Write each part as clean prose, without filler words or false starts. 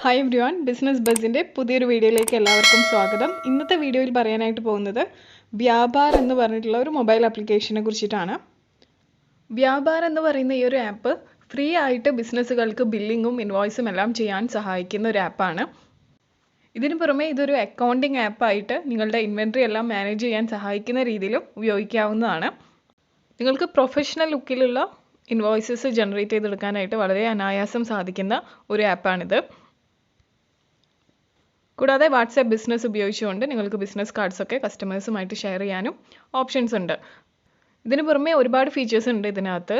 Hi everyone, Business Buzzന്റെ പുതിയൊരു വീഡിയോയിലേക്ക് എല്ലാവർക്കും സ്വാഗതം. ഇന്നത്തെ വീഡിയോയിൽ പറയാനായിട്ട് പോകുന്നത് വ്യാപാർ എന്ന് പറഞ്ഞിട്ടുള്ള ഒരു മൊബൈൽ ആപ്ലിക്കേഷനെ കുറിച്ചിട്ടാണ്. വ്യാപാർ എന്ന് പറയുന്ന ഈ ഒരു ആപ്പ് ഫ്രീ ആയിട്ട് ബിസിനസ്സുകൾക്ക് ബില്ലിങ്ങും ഇൻവോയ്സും എല്ലാം ചെയ്യാൻ സഹായിക്കുന്ന ഒരു ആപ്പാണ്. ഇതിനു പുറമെ ഇതൊരു അക്കൗണ്ടിംഗ് ആപ്പായിട്ട് നിങ്ങളുടെ ഇൻവെന്ററി എല്ലാം മാനേജ് ചെയ്യാൻ സഹായിക്കുന്ന രീതിയിലും ഉപയോഗിക്കാവുന്നതാണ്. നിങ്ങൾക്ക് പ്രൊഫഷണൽ ലുക്കിലുള്ള ഇൻവോയ്സസ് ജനറേറ്റ് ചെയ്തെടുക്കാനായിട്ട് വളരെ അനായാസം സാധിക്കുന്ന ഒരു ആപ്പാണിത്. കൂടാതെ വാട്സാപ്പ് ബിസിനസ് ഉപയോഗിച്ചുകൊണ്ട് നിങ്ങൾക്ക് ബിസിനസ് കാർഡ്സ് ഒക്കെ കസ്റ്റമേഴ്സുമായിട്ട് ഷെയർ ചെയ്യാനും ഓപ്ഷൻസ് ഉണ്ട്. ഇതിന് പുറമെ ഒരുപാട് ഫീച്ചേഴ്സ് ഉണ്ട് ഇതിനകത്ത്.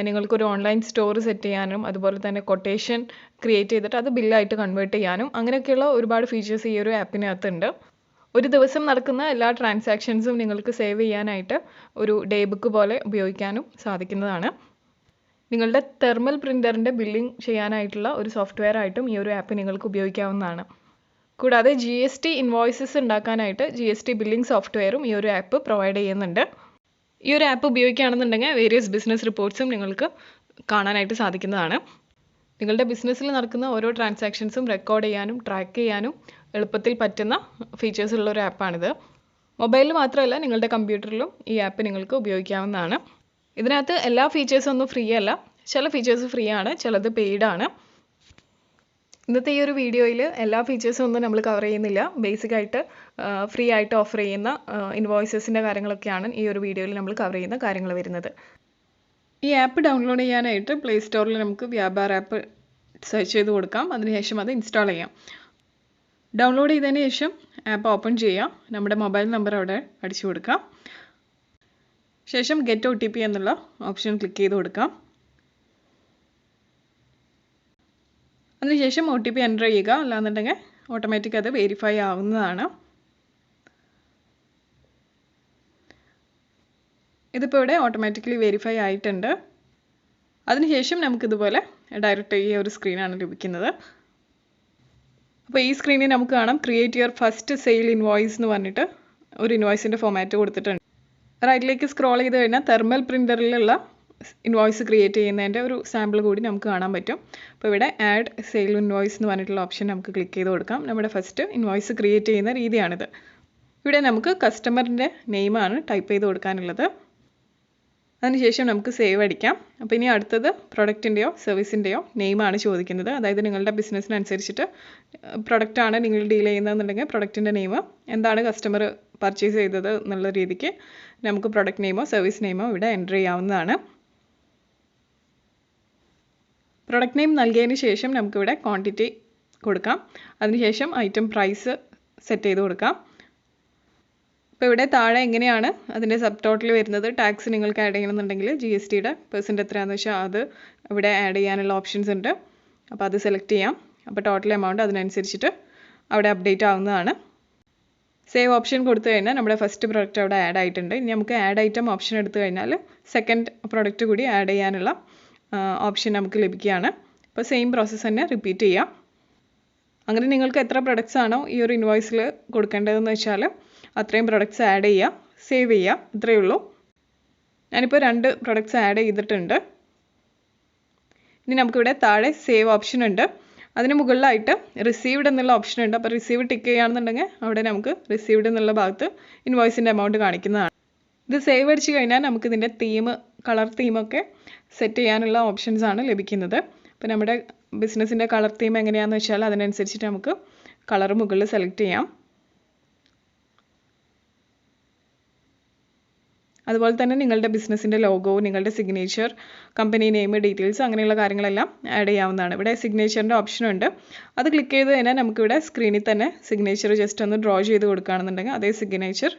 നിങ്ങൾക്കൊരു ഓൺലൈൻ സ്റ്റോർ സെറ്റ് ചെയ്യാനും അതുപോലെ തന്നെ കൊട്ടേഷൻ ക്രിയേറ്റ് ചെയ്തിട്ട് അത് ബില്ലായിട്ട് കൺവേർട്ട് ചെയ്യാനും അങ്ങനെയൊക്കെയുള്ള ഒരുപാട് ഫീച്ചേഴ്സ് ഈ ഒരു ആപ്പിനകത്തുണ്ട്. ഒരു ദിവസം നടക്കുന്ന എല്ലാ ട്രാൻസാക്ഷൻസും നിങ്ങൾക്ക് സേവ് ചെയ്യാനായിട്ട് ഒരു ഡേ ബുക്ക് പോലെ ഉപയോഗിക്കാനും സാധിക്കുന്നതാണ്. നിങ്ങളുടെ തെർമൽ പ്രിൻ്ററിൻ്റെ ബില്ലിംഗ് ചെയ്യാനായിട്ടുള്ള ഒരു സോഫ്റ്റ്വെയർ ആയിട്ടും ഈ ഒരു ആപ്പ് നിങ്ങൾക്ക് ഉപയോഗിക്കാവുന്നതാണ്. കൂടാതെ GST ഇൻവോയ്സസ് ഉണ്ടാക്കാനായിട്ട് GST ബില്ലിംഗ് സോഫ്റ്റ്വെയറും ഈ ഒരു ആപ്പ് പ്രൊവൈഡ് ചെയ്യുന്നുണ്ട്. ഈ ഒരു ആപ്പ് ഉപയോഗിക്കുകയാണെന്നുണ്ടെങ്കിൽ വേരിയസ് ബിസിനസ് റിപ്പോർട്ട്സും നിങ്ങൾക്ക് കാണാനായിട്ട് സാധിക്കുന്നതാണ്. നിങ്ങളുടെ ബിസിനസ്സിൽ നടക്കുന്ന ഓരോ ട്രാൻസാക്ഷൻസും റെക്കോർഡ് ചെയ്യാനും ട്രാക്ക് ചെയ്യാനും എളുപ്പത്തിൽ പറ്റുന്ന ഫീച്ചേഴ്സ് ഉള്ള ഒരു ആപ്പാണിത്. മൊബൈലിൽ മാത്രമല്ല നിങ്ങളുടെ കമ്പ്യൂട്ടറിലും ഈ ആപ്പ് നിങ്ങൾക്ക് ഉപയോഗിക്കാവുന്നതാണ്. ഇതിനകത്ത് എല്ലാ ഫീച്ചേഴ്സും ഒന്നും ഫ്രീ അല്ല. ചില ഫീച്ചേഴ്സ് ഫ്രീ ആണ്, ചിലത് പെയ്ഡ് ആണ്. ഇന്നത്തെ ഈ ഒരു വീഡിയോയിൽ എല്ലാ ഫീച്ചേഴ്സും ഒന്നും നമ്മൾ കവർ ചെയ്യുന്നില്ല. ബേസിക്കായിട്ട് ഫ്രീ ആയിട്ട് ഓഫർ ചെയ്യുന്ന ഇൻവോയ്സസിൻ്റെ കാര്യങ്ങളൊക്കെയാണ് ഈ ഒരു വീഡിയോയിൽ നമ്മൾ കവർ ചെയ്യുന്ന കാര്യങ്ങൾ വരുന്നത്. ഈ ആപ്പ് ഡൗൺലോഡ് ചെയ്യാനായിട്ട് പ്ലേ സ്റ്റോറിൽ നമുക്ക് വ്യാപാർ ആപ്പ് സെർച്ച് ചെയ്ത് കൊടുക്കാം. അതിനുശേഷം അത് ഇൻസ്റ്റാൾ ചെയ്യാം. ഡൗൺലോഡ് ചെയ്തതിന് ശേഷം ആപ്പ് ഓപ്പൺ ചെയ്യാം. നമ്മുടെ മൊബൈൽ നമ്പർ അവിടെ അടിച്ചു കൊടുക്കാം. ശേഷം ഗെറ്റ് OTP എന്നുള്ള ഓപ്ഷൻ ക്ലിക്ക് ചെയ്ത് കൊടുക്കാം. അതിനുശേഷം OTP എൻ്റർ ചെയ്യുക. അല്ലാന്നുണ്ടെങ്കിൽ ഓട്ടോമാറ്റിക് അത് വെരിഫൈ ആവുന്നതാണ്. ഇതിപ്പോൾ ഇവിടെ ഓട്ടോമാറ്റിക്കലി വെരിഫൈ ആയിട്ടുണ്ട്. അതിനുശേഷം നമുക്കിതുപോലെ ഡയറക്റ്റ് ഈ ഒരു സ്ക്രീനാണ് ലഭിക്കുന്നത്. അപ്പോൾ ഈ സ്ക്രീനിൽ നമുക്ക് കാണാം create your first sale invoice എന്ന് പറഞ്ഞിട്ട് ഒരു ഇൻവോയ്സിൻ്റെ ഫോമാറ്റ് കൊടുത്തിട്ടുണ്ട്. റൈറ്റിലേക്ക് സ്ക്രോൾ ചെയ്ത് കഴിഞ്ഞാൽ തെർമൽ പ്രിൻ്ററിലുള്ള ഇൻവോയ്സ് ക്രിയേറ്റ് ചെയ്യുന്നതിൻ്റെ ഒരു സാമ്പിൾ കൂടി നമുക്ക് കാണാൻ പറ്റും. അപ്പോൾ ഇവിടെ ആഡ് സെയിൽ ഇൻവോയ്സ് എന്ന് പറഞ്ഞിട്ടുള്ള ഓപ്ഷൻ നമുക്ക് ക്ലിക്ക് ചെയ്ത് കൊടുക്കാം. നമ്മുടെ ഫസ്റ്റ് ഇൻവോയ്സ് ക്രിയേറ്റ് ചെയ്യുന്ന രീതിയാണിത്. ഇവിടെ നമുക്ക് കസ്റ്റമറിൻ്റെ നെയിമാണ് ടൈപ്പ് ചെയ്ത് കൊടുക്കാനുള്ളത്. അതിനുശേഷം നമുക്ക് സേവ് അടിക്കാം. അപ്പോൾ ഇനി അടുത്തത് പ്രൊഡക്റ്റിൻ്റെയോ സർവീസിൻ്റെയോ നെയിമാണ് ചോദിക്കുന്നത്. അതായത് നിങ്ങളുടെ ബിസിനസ്സിനനുസരിച്ചിട്ട് പ്രൊഡക്റ്റാണ് നിങ്ങൾ ഡീൽ ചെയ്യുന്നതെന്നുണ്ടെങ്കിൽ പ്രൊഡക്റ്റിൻ്റെ നെയിം, എന്താണ് കസ്റ്റമർ പർച്ചേസ് ചെയ്തത് എന്നുള്ള രീതിക്ക് നമുക്ക് പ്രൊഡക്റ്റ് നെയിമോ സർവീസ് നെയിമോ ഇവിടെ എൻ്റർ ചെയ്യാവുന്നതാണ്. പ്രൊഡക്റ്റ് നെയിം നൽകിയതിന് ശേഷം നമുക്കിവിടെ ക്വാണ്ടിറ്റി കൊടുക്കാം. അതിനുശേഷം ഐറ്റം പ്രൈസ് സെറ്റ് ചെയ്ത് കൊടുക്കാം. ഇപ്പോൾ ഇവിടെ താഴെ എങ്ങനെയാണ് അതിൻ്റെ സബ് ടോട്ടൽ വരുന്നത്, ടാക്സ് നിങ്ങൾക്ക് ആഡ് ചെയ്യണമെന്നുണ്ടെങ്കിൽ GSTയുടെ പെർസെൻറ്റ് എത്രയാണെന്ന് വെച്ചാൽ അത് ഇവിടെ ആഡ് ചെയ്യാനുള്ള ഓപ്ഷൻസ് ഉണ്ട്. അപ്പോൾ അത് സെലക്ട് ചെയ്യാം. അപ്പോൾ ടോട്ടൽ എമൗണ്ട് അതിനനുസരിച്ചിട്ട് അവിടെ അപ്ഡേറ്റ് ആവുന്നതാണ്. സേവ് ഓപ്ഷൻ കൊടുത്തു കഴിഞ്ഞാൽ നമ്മുടെ ഫസ്റ്റ് പ്രൊഡക്റ്റ് അവിടെ ആഡ് ആയിട്ടുണ്ട്. ഇനി നമുക്ക് ആഡ് ഐറ്റം ഓപ്ഷൻ എടുത്തു കഴിഞ്ഞാൽ സെക്കൻഡ് പ്രൊഡക്റ്റ് കൂടി ആഡ് ചെയ്യാനുള്ള ഓപ്ഷൻ നമുക്ക് ലഭിക്കുകയാണ്. അപ്പോൾ സെയിം പ്രോസസ്സ് തന്നെ റിപ്പീറ്റ് ചെയ്യാം. അങ്ങനെ നിങ്ങൾക്ക് എത്ര പ്രൊഡക്ട്സ് ആണോ ഈ ഒരു ഇൻവോയ്സിൽ കൊടുക്കേണ്ടതെന്ന് വെച്ചാൽ അത്രയും പ്രൊഡക്ട്സ് ആഡ് ചെയ്യുക, സേവ് ചെയ്യുക, ഇത്രയേ ഉള്ളൂ. ഞാനിപ്പോൾ 2 പ്രൊഡക്ട്സ് ആഡ് ചെയ്തിട്ടുണ്ട്. ഇനി നമുക്കിവിടെ താഴെ സേവ് ഓപ്ഷൻ ഉണ്ട്. അതിന് മുകളിലായിട്ട് റിസീവ്ഡ് എന്നുള്ള ഓപ്ഷൻ ഉണ്ട്. അപ്പോൾ റിസീവ് ടിക്ക് ചെയ്യുകയാണെന്നുണ്ടെങ്കിൽ അവിടെ നമുക്ക് റിസീവ്ഡ് എന്നുള്ള ഭാഗത്ത് ഇൻവോയ്സിൻ്റെ എമൗണ്ട് കാണിക്കുന്നതാണ്. ഇത് സേവ് അടിച്ച് കഴിഞ്ഞാൽ നമുക്കിതിൻ്റെ കളർ തീമൊക്കെ സെറ്റ് ചെയ്യാനുള്ള ഓപ്ഷൻസാണ് ലഭിക്കുന്നത്. അപ്പോൾ നമ്മുടെ ബിസിനസ്സിൻ്റെ കളർ തീം എങ്ങനെയാണെന്ന് വെച്ചാൽ അതിനനുസരിച്ചിട്ട് നമുക്ക് കളർ മുകളിൽ സെലക്ട് ചെയ്യാം. അതുപോലെ തന്നെ നിങ്ങളുടെ ബിസിനസ്സിൻ്റെ ലോഗോ, നിങ്ങളുടെ സിഗ്നേച്ചർ, കമ്പനി നെയിം, ഡീറ്റെയിൽസ് അങ്ങനെയുള്ള കാര്യങ്ങളെല്ലാം ആഡ് ചെയ്യാവുന്നതാണ്. ഇവിടെ സിഗ്നേച്ചറിൻ്റെ ഓപ്ഷനുണ്ട്. അത് ക്ലിക്ക് ചെയ്ത് കഴിഞ്ഞാൽ നമുക്കിവിടെ സ്ക്രീനിൽ തന്നെ സിഗ്നേച്ചർ ജസ്റ്റ് ഒന്ന് ഡ്രോ ചെയ്ത് കൊടുക്കുകയാണെന്നുണ്ടെങ്കിൽ അതേ സിഗ്നേച്ചർ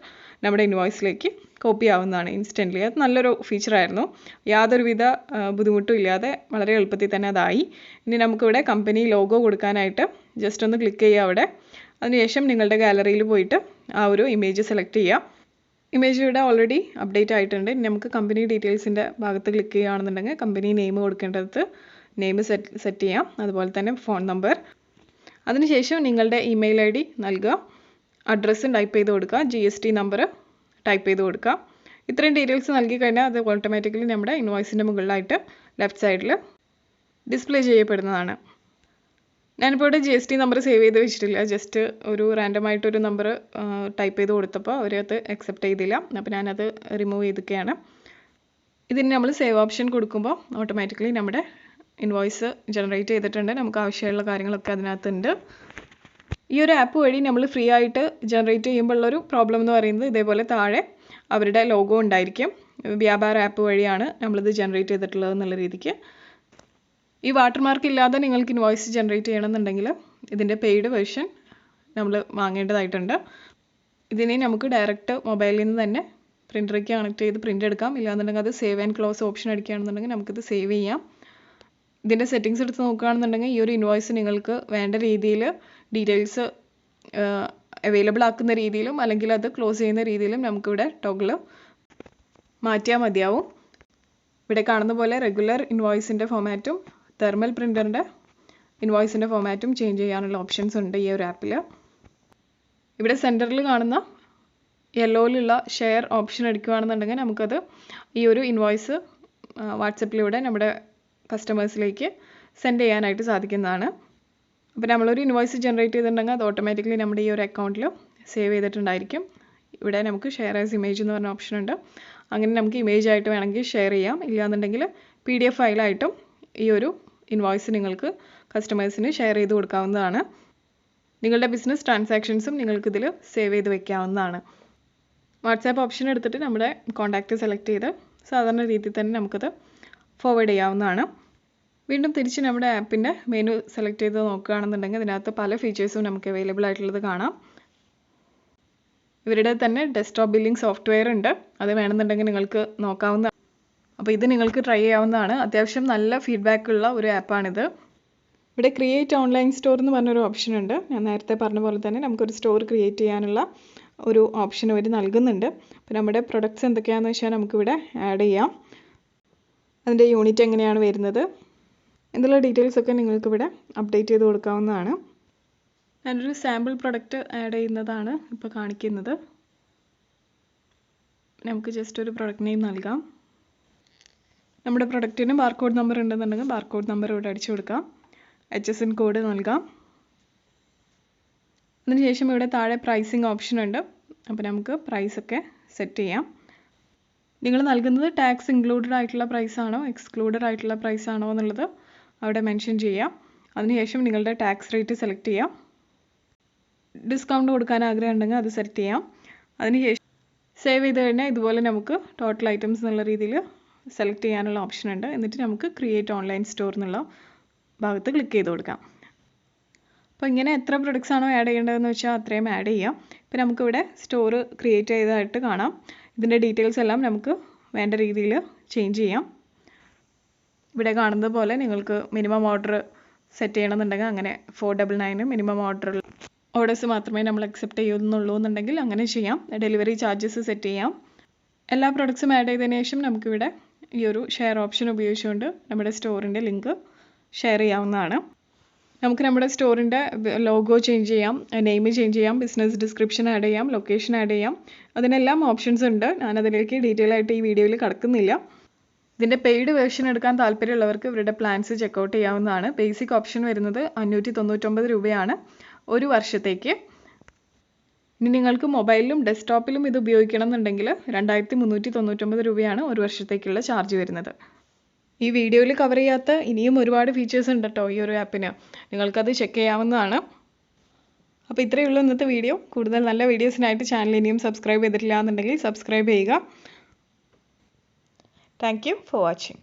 നമ്മുടെ ഇൻവോയ്സിലേക്ക് കോപ്പി ആവുന്നതാണ് ഇൻസ്റ്റൻ്റ്ലി. അത് നല്ലൊരു ഫീച്ചറായിരുന്നു. യാതൊരുവിധ ബുദ്ധിമുട്ടും ഇല്ലാതെ വളരെ എളുപ്പത്തിൽ തന്നെ അതായി. ഇനി നമുക്കിവിടെ കമ്പനി ലോഗോ കൊടുക്കാനായിട്ട് ജസ്റ്റ് ഒന്ന് ക്ലിക്ക് ചെയ്യുക അവിടെ. അതിനുശേഷം നിങ്ങളുടെ ഗാലറിയിൽ പോയിട്ട് ആ ഒരു ഇമേജ് സെലക്ട് ചെയ്യുക. ഇമേജ് ഇവിടെ ഓൾറെഡി അപ്ഡേറ്റ് ആയിട്ടുണ്ട്. ഇനി നമുക്ക് കമ്പനി ഡീറ്റെയിൽസിൻ്റെ ഭാഗത്ത് ക്ലിക്ക് ചെയ്യുകയാണെന്നുണ്ടെങ്കിൽ കമ്പനി നെയിം കൊടുക്കേണ്ടത് നെയിം സെറ്റ് ചെയ്യാം. അതുപോലെ തന്നെ ഫോൺ നമ്പർ. അതിനുശേഷം നിങ്ങളുടെ ഇമെയിൽ ID നൽകുക, അഡ്രസ്സും ടൈപ്പ് ചെയ്ത് കൊടുക്കുക, GST നമ്പർ ടൈപ്പ് ചെയ്ത് കൊടുക്കുക. ഇത്രയും ഡീറ്റെയിൽസ് നൽകി കഴിഞ്ഞാൽ അത് ഓട്ടോമാറ്റിക്കലി നമ്മുടെ ഇൻവോയ്സിൻ്റെ മുകളിലായിട്ട് ലെഫ്റ്റ് സൈഡിൽ ഡിസ്പ്ലേ ചെയ്യപ്പെടുന്നതാണ്. ഞാനിപ്പോൾ ഇവിടെ GST നമ്പർ സേവ് ചെയ്ത് വെച്ചിട്ടില്ല. ജസ്റ്റ് ഒരു റാൻഡമായിട്ടൊരു നമ്പർ ടൈപ്പ് ചെയ്ത് കൊടുത്തപ്പോൾ അവരത് അക്സെപ്റ്റ് ചെയ്തില്ല. അപ്പോൾ ഞാനത് റിമൂവ് ചെയ്തൊക്കെയാണ്. ഇതിന് നമ്മൾ സേവ് ഓപ്ഷൻ കൊടുക്കുമ്പോൾ ഓട്ടോമാറ്റിക്കലി നമ്മുടെ ഇൻവോയ്സ് ജനറേറ്റ് ചെയ്തിട്ടുണ്ട്. നമുക്ക് ആവശ്യമുള്ള കാര്യങ്ങളൊക്കെ അതിനകത്തുണ്ട്. ഈ ഒരു ആപ്പ് വഴി നമ്മൾ ഫ്രീ ആയിട്ട് ജനറേറ്റ് ചെയ്യുമ്പോഴുള്ളൊരു പ്രോബ്ലം എന്ന് പറയുന്നത് ഇതേപോലെ താഴെ അവരുടെ ലോഗോ ഉണ്ടായിരിക്കും. വ്യാപാർ ആപ്പ് വഴിയാണ് നമ്മളിത് ജനറേറ്റ് ചെയ്തിട്ടുള്ളത് എന്നുള്ള രീതിക്ക്. ഈ വാട്ടർമാർക്ക് ഇല്ലാതെ നിങ്ങൾക്ക് ഇൻവോയ്സ് ജനറേറ്റ് ചെയ്യണമെന്നുണ്ടെങ്കിൽ ഇതിൻ്റെ പെയ്ഡ് വെർഷൻ നമ്മൾ വാങ്ങേണ്ടതായിട്ടുണ്ട്. ഇതിനെ നമുക്ക് ഡയറക്റ്റ് മൊബൈലിൽ നിന്ന് തന്നെ പ്രിൻ്ററിലേക്ക് കണക്ട് ചെയ്ത് പ്രിൻ്റ് എടുക്കാം. ഇല്ലാന്നുണ്ടെങ്കിൽ അത് സേവ് ആൻഡ് ക്ലോസ് ഓപ്ഷൻ അടിക്കുകയാണെന്നുണ്ടെങ്കിൽ നമുക്കിത് സേവ് ചെയ്യാം. ഇതിൻ്റെ സെറ്റിങ്സ് എടുത്ത് നോക്കുകയാണെന്നുണ്ടെങ്കിൽ ഈ ഒരു ഇൻവോയ്സ് നിങ്ങൾക്ക് വേണ്ട രീതിയിൽ ഡീറ്റെയിൽസ് അവൈലബിൾ ആക്കുന്ന രീതിയിലും അല്ലെങ്കിൽ അത് ക്ലോസ് ചെയ്യുന്ന രീതിയിലും നമുക്കിവിടെ ടോഗിൾ മാറ്റിയാൽ മതിയാവും. ഇവിടെ കാണുന്ന പോലെ റെഗുലർ ഇൻവോയ്സിൻ്റെ ഫോമാറ്റും തെർമൽ പ്രിൻ്ററിൻ്റെ ഇൻവോയ്സിൻ്റെ ഫോമാറ്റും ചേഞ്ച് ചെയ്യാനുള്ള ഓപ്ഷൻസ് ഉണ്ട് ഈ ഒരു ആപ്പിൽ. ഇവിടെ സെൻറ്ററിൽ കാണുന്ന യെല്ലോയിലുള്ള ഷെയർ ഓപ്ഷൻ അടിക്കുകയാണെന്നുണ്ടെങ്കിൽ നമുക്കത് ഈ ഒരു ഇൻവോയ്സ് വാട്സപ്പിലൂടെ നമ്മുടെ കസ്റ്റമേഴ്സിലേക്ക് സെൻഡ് ചെയ്യാനായിട്ട് സാധിക്കുന്നതാണ്. അപ്പോൾ നമ്മളൊരു ഇൻവോയ്സ് ജനറേറ്റ് ചെയ്തിട്ടുണ്ടെങ്കിൽ അത് ഓട്ടോമാറ്റിക്കലി നമ്മുടെ ഈ ഒരു അക്കൗണ്ടിൽ സേവ് ചെയ്തിട്ടുണ്ടായിരിക്കും. ഇവിടെ നമുക്ക് ഷെയർ ആസ് ഇമേജ് എന്ന് പറഞ്ഞ ഓപ്ഷൻ ഉണ്ട്. അങ്ങനെ നമുക്ക് ഇമേജ് ആയിട്ട് വേണമെങ്കിൽ ഷെയർ ചെയ്യാം. ഇല്ലാന്നുണ്ടെങ്കിൽ PDF ഫയലായിട്ടും ഈ ഒരു ഇൻവോയ്സ് നിങ്ങൾക്ക് കസ്റ്റമേഴ്സിന് ഷെയർ ചെയ്ത് കൊടുക്കാവുന്നതാണ്. നിങ്ങളുടെ ബിസിനസ് ട്രാൻസാക്ഷൻസും നിങ്ങൾക്കിതിൽ സേവ് ചെയ്ത് വെക്കാവുന്നതാണ്. വാട്സാപ്പ് ഓപ്ഷൻ എടുത്തിട്ട് നമ്മുടെ കോൺടാക്റ്റ് സെലക്ട് ചെയ്ത് സാധാരണ രീതിയിൽ തന്നെ നമുക്കത് ഫോർവേഡ് ചെയ്യാവുന്നതാണ്. വീണ്ടും തിരിച്ച് നമ്മുടെ ആപ്പിൻ്റെ മെനു സെലക്ട് ചെയ്ത് നോക്കുകയാണെന്നുണ്ടെങ്കിൽ ഇതിനകത്ത് പല ഫീച്ചേഴ്സും നമുക്ക് അവൈലബിൾ ആയിട്ടുള്ളത് കാണാം. ഇവരുടെ തന്നെ ഡെസ്ക്ടോപ്പ് ബില്ലിംഗ് സോഫ്റ്റ്വെയർ ഉണ്ട്. അത് വേണമെന്നുണ്ടെങ്കിൽ നിങ്ങൾക്ക് നോക്കാവുന്നതാണ്. അപ്പോൾ ഇത് നിങ്ങൾക്ക് ട്രൈ ചെയ്യാവുന്നതാണ്. അത്യാവശ്യം നല്ല ഫീഡ്ബാക്ക് ഉള്ള ഒരു ആപ്പാണിത്. ഇവിടെ ക്രിയേറ്റ് ഓൺലൈൻ സ്റ്റോർ എന്ന് പറഞ്ഞൊരു ഓപ്ഷൻ ഉണ്ട്. ഞാൻ നേരത്തെ പറഞ്ഞ പോലെ തന്നെ നമുക്കൊരു സ്റ്റോർ ക്രിയേറ്റ് ചെയ്യാനുള്ള ഒരു ഓപ്ഷൻ അവർ നൽകുന്നുണ്ട്. അപ്പോൾ നമ്മുടെ പ്രൊഡക്ട്സ് എന്തൊക്കെയാണെന്ന് വെച്ചാൽ നമുക്കിവിടെ ആഡ് ചെയ്യാം. അതിൻ്റെ യൂണിറ്റ് എങ്ങനെയാണ് വരുന്നത് എന്നുള്ള ഡീറ്റെയിൽസൊക്കെ നിങ്ങൾക്കിവിടെ അപ്ഡേറ്റ് ചെയ്ത് കൊടുക്കാവുന്നതാണ്. ഞാനൊരു സാമ്പിൾ പ്രൊഡക്റ്റ് ആഡ് ചെയ്യുന്നതാണ് ഇപ്പോൾ കാണിക്കുന്നത്. നമുക്ക് ജസ്റ്റ് ഒരു പ്രൊഡക്റ്റ് നെയിം നൽകാം. നമ്മുടെ പ്രൊഡക്റ്റിന് ബാർകോഡ് നമ്പർ ഉണ്ടെന്നുണ്ടെങ്കിൽ ബാർകോഡ് നമ്പർ ഇവിടെ അടിച്ചു കൊടുക്കാം. HSN കോഡ് നൽകാം. അതിനുശേഷം ഇവിടെ താഴെ പ്രൈസിങ് ഓപ്ഷൻ ഉണ്ട്. അപ്പോൾ നമുക്ക് പ്രൈസൊക്കെ സെറ്റ് ചെയ്യാം. നിങ്ങൾ നൽകുന്നത് ടാക്സ് ഇൻക്ലൂഡഡ് ആയിട്ടുള്ള പ്രൈസാണോ എക്സ്ക്ലൂഡഡ് ആയിട്ടുള്ള പ്രൈസാണോ എന്നുള്ളത് അവിടെ മെൻഷൻ ചെയ്യാം. അതിനുശേഷം നിങ്ങളുടെ ടാക്സ് റേറ്റ് സെലക്ട് ചെയ്യാം. ഡിസ്കൗണ്ട് കൊടുക്കാൻ ആഗ്രഹം ഉണ്ടെങ്കിൽ അത് സെലക്ട് ചെയ്യാം. അതിനുശേഷം സേവ് ചെയ്ത് കഴിഞ്ഞാൽ ഇതുപോലെ നമുക്ക് ടോട്ടൽ ഐറ്റംസ് എന്നുള്ള രീതിയിൽ സെലക്ട് ചെയ്യാനുള്ള ഓപ്ഷൻ ഉണ്ട്. എന്നിട്ട് നമുക്ക് ക്രിയേറ്റ് ഓൺലൈൻ സ്റ്റോർ എന്നുള്ള ഭാഗത്ത് ക്ലിക്ക് ചെയ്ത് കൊടുക്കാം. അപ്പോൾ ഇങ്ങനെ എത്ര പ്രൊഡക്ട്സ് ആണോ ആഡ് ചെയ്യേണ്ടതെന്ന് വെച്ചാൽ അത്രയും ആഡ് ചെയ്യാം. ഇപ്പോൾ നമുക്കിവിടെ സ്റ്റോർ ക്രിയേറ്റ് ചെയ്തതായിട്ട് കാണാം. ഇതിൻ്റെ ഡീറ്റെയിൽസ് എല്ലാം നമുക്ക് വേണ്ട രീതിയിൽ ചേഞ്ച് ചെയ്യാം. ഇവിടെ കാണുന്നത് പോലെ നിങ്ങൾക്ക് മിനിമം ഓർഡർ സെറ്റ് ചെയ്യണമെന്നുണ്ടെങ്കിൽ അങ്ങനെ 499 മിനിമം ഓർഡേഴ്സ് മാത്രമേ നമ്മൾ അക്സെപ്റ്റ് ചെയ്യുന്നുള്ളൂ എന്നുണ്ടെങ്കിൽ അങ്ങനെ ചെയ്യാം. ഡെലിവറി ചാർജസ് സെറ്റ് ചെയ്യാം. എല്ലാ പ്രൊഡക്ട്സും ആഡ് ചെയ്തതിന് ശേഷം നമുക്കിവിടെ ഈ ഒരു ഷെയർ ഓപ്ഷൻ ഉപയോഗിച്ചുകൊണ്ട് നമ്മുടെ സ്റ്റോറിൻ്റെ ലിങ്ക് ഷെയർ ചെയ്യാവുന്നതാണ്. നമുക്ക് നമ്മുടെ സ്റ്റോറിൻ്റെ ലോഗോ ചേഞ്ച് ചെയ്യാം, നെയിം ചേഞ്ച് ചെയ്യാം, ബിസിനസ് ഡിസ്ക്രിപ്ഷൻ ആഡ് ചെയ്യാം, ലൊക്കേഷൻ ആഡ് ചെയ്യാം. അതിനെല്ലാം ഓപ്ഷൻസ് ഉണ്ട്. ഞാനതിലേക്ക് ഡീറ്റെയിൽ ആയിട്ട് ഈ വീഡിയോയിൽ കടക്കുന്നില്ല. ഇതിൻ്റെ പെയ്ഡ് വേർഷൻ എടുക്കാൻ താല്പര്യമുള്ളവർക്ക് ഇവരുടെ പ്ലാൻസ് ചെക്കൗട്ട് ചെയ്യാവുന്നതാണ്. ബേസിക് ഓപ്ഷൻ വരുന്നത് 599 രൂപയാണ് ഒരു വർഷത്തേക്ക്. ഇനി നിങ്ങൾക്ക് മൊബൈലിലും ഡെസ്ക്ടോപ്പിലും ഇത് ഉപയോഗിക്കണം എന്നുണ്ടെങ്കിൽ 2399 രൂപയാണ് ഒരു വർഷത്തേക്കുള്ള ചാർജ് വരുന്നത്. ഈ വീഡിയോയിൽ കവർ ചെയ്യാത്ത ഇനിയും ഒരുപാട് ഫീച്ചേഴ്സ് ഉണ്ട് കേട്ടോ ഈ ഒരു ആപ്പിന്. നിങ്ങൾക്കത് ചെക്ക് ചെയ്യാവുന്നതാണ്. അപ്പോൾ ഇത്രയേ ഉള്ളൂ ഇന്നത്തെ വീഡിയോ. കൂടുതൽ നല്ല വീഡിയോസിനായിട്ട് ചാനൽ ഇനിയും സബ്സ്ക്രൈബ് ചെയ്തിട്ടില്ല എന്നുണ്ടെങ്കിൽ സബ്സ്ക്രൈബ് ചെയ്യുക. Thank you for watching.